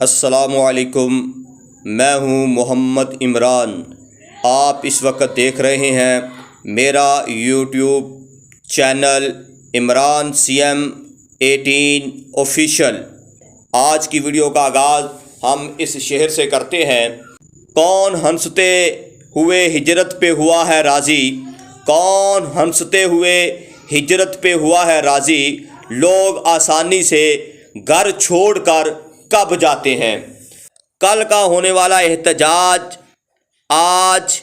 السلام میں ہوں محمد عمران۔ آپ اس وقت دیکھ رہے ہیں میرا YouTube channel Imran CM18 official. آج کی ویڈیو کا آغاز ہم اس شعر سے کرتے ہیں۔ کون ہنستے ہوئے ہجرت پہ ہوا ہے راضی، کون ہنستے ہوئے ہجرت پہ ہوا ہے راضی، لوگ آسانی سے گھر چھوڑ کر کب جاتے ہیں۔ کل کا ہونے والا احتجاج آج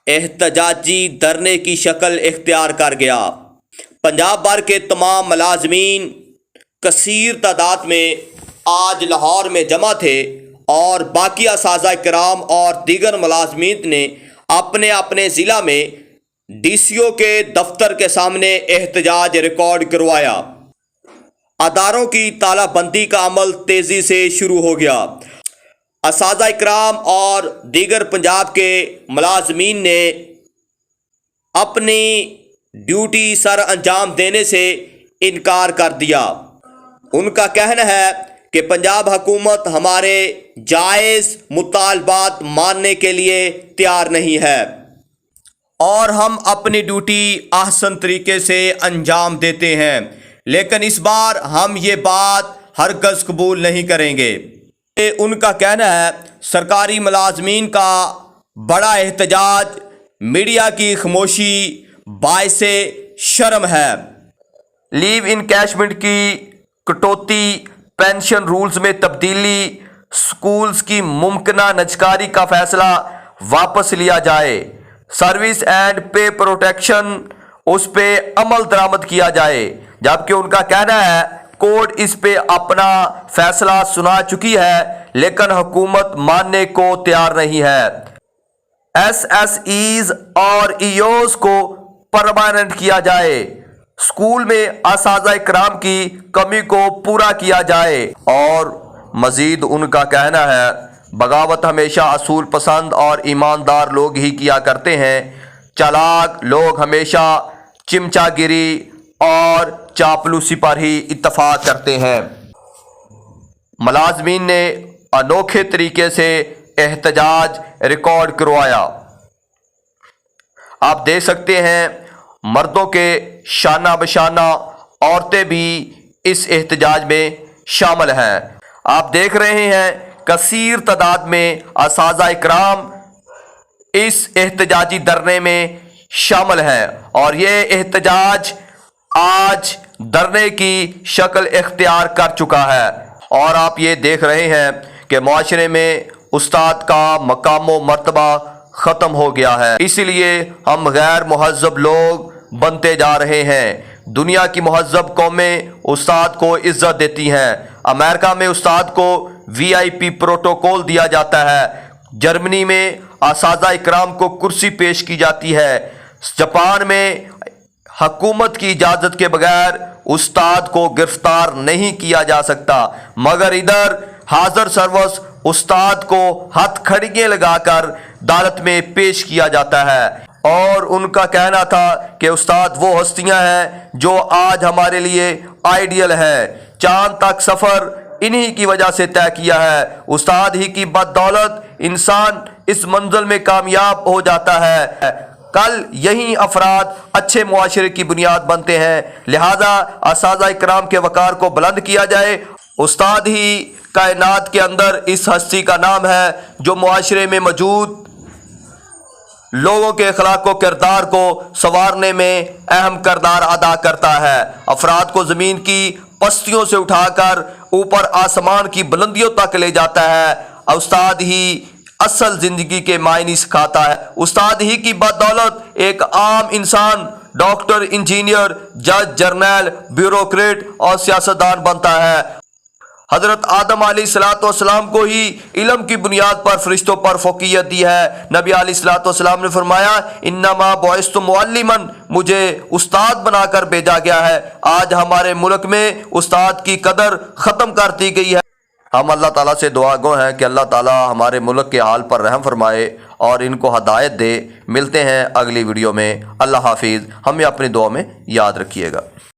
احتجاجی دھرنے کی شکل اختیار کر گیا۔ پنجاب بھر کے تمام ملازمین کثیر تعداد میں آج لاہور میں جمع تھے اور باقی اساتذہ کرام اور دیگر ملازمین نے اپنے اپنے ضلع میں DCO کے دفتر کے سامنے احتجاج ریکارڈ کروایا۔ اداروں کی تالہ بندی کا عمل تیزی سے شروع ہو گیا۔ اساتذہ کرام اور دیگر پنجاب کے ملازمین نے اپنی ڈیوٹی سر انجام دینے سے انکار کر دیا۔ ان کا کہنا ہے کہ پنجاب حکومت ہمارے جائز مطالبات ماننے کے لیے تیار نہیں ہے اور ہم اپنی ڈیوٹی احسن طریقے سے انجام دیتے ہیں، لیکن اس بار ہم یہ بات ہرگز قبول نہیں کریں گے۔ ان کا کہنا ہے سرکاری ملازمین کا بڑا احتجاج میڈیا کی خاموشی باعث شرم ہے۔ لیو انکیشمنٹ کی کٹوتی، پینشن رولز میں تبدیلی، سکولز کی ممکنہ نجکاری کا فیصلہ واپس لیا جائے، سروس اینڈ پے پروٹیکشن اس پہ عمل درآمد کیا جائے، جبکہ ان کا کہنا ہے کورٹ اس پہ اپنا فیصلہ سنا چکی ہے لیکن حکومت ماننے کو تیار نہیں ہے۔ SSEs اور EOs کو پرماننٹ کیا جائے، اسکول میں اساتذہ کرام کی کمی کو پورا کیا جائے، اور مزید ان کا کہنا ہے بغاوت ہمیشہ اصول پسند اور ایماندار لوگ ہی کیا کرتے ہیں، چالاک لوگ ہمیشہ چمچا گیری اور چاپلوسی پر ہی اتفاق کرتے ہیں۔ ملازمین نے انوکھے طریقے سے احتجاج ریکارڈ کروایا۔ آپ دیکھ سکتے ہیں مردوں کے شانہ بشانہ عورتیں بھی اس احتجاج میں شامل ہیں۔ آپ دیکھ رہے ہیں کثیر تعداد میں اساتذہ کرام اس احتجاجی دھرنے میں شامل ہیں اور یہ احتجاج آج دھرنے کی شکل اختیار کر چکا ہے، اور آپ یہ دیکھ رہے ہیں کہ معاشرے میں استاد کا مقام و مرتبہ ختم ہو گیا ہے، اس لیے ہم غیر مہذب لوگ بنتے جا رہے ہیں۔ دنیا کی مہذب قومیں استاد کو عزت دیتی ہیں۔ امریکہ میں استاد کو VIP پروٹوکول دیا جاتا ہے، جرمنی میں اساتذہ کرام کو کرسی پیش کی جاتی ہے، جاپان میں حکومت کی اجازت کے بغیر استاد کو گرفتار نہیں کیا جا سکتا، مگر ادھر حاضر سروس استاد کو ہتھ کھڑیاں لگا کر عدالت میں پیش کیا جاتا ہے۔ اور ان کا کہنا تھا کہ استاد وہ ہستیاں ہیں جو آج ہمارے لیے آئیڈیل ہے، چاند تک سفر انہی کی وجہ سے طے کیا ہے، استاد ہی کی بدولت انسان اس منزل میں کامیاب ہو جاتا ہے۔ کل یہی افراد اچھے معاشرے کی بنیاد بنتے ہیں، لہذا اساتذہ کرام کے وقار کو بلند کیا جائے۔ استاد ہی کائنات کے اندر اس ہستی کا نام ہے جو معاشرے میں موجود لوگوں کے اخلاق و کردار کو سنوارنے میں اہم کردار ادا کرتا ہے، افراد کو زمین کی پستیوں سے اٹھا کر اوپر آسمان کی بلندیوں تک لے جاتا ہے۔ استاد ہی اصل زندگی کے معنی سکھاتا ہے۔ استاد ہی کی بدولت ایک عام انسان ڈاکٹر، انجینئر، جج، جرنیل، بیوروکریٹ اور سیاستدان بنتا ہے۔ حضرت آدم علیہ السلام کو ہی علم کی بنیاد پر فرشتوں پر فوقیت دی ہے۔ نبی علیہ السلام نے فرمایا انما بعثت معلما، مجھے استاد بنا کر بھیجا گیا ہے۔ آج ہمارے ملک میں استاد کی قدر ختم کر دی گئی ہے۔ ہم اللہ تعالیٰ سے دعا گو ہیں کہ اللہ تعالیٰ ہمارے ملک کے حال پر رحم فرمائے اور ان کو ہدایت دے۔ ملتے ہیں اگلی ویڈیو میں۔ اللہ حافظ۔ ہمیں اپنی دعا میں یاد رکھیے گا۔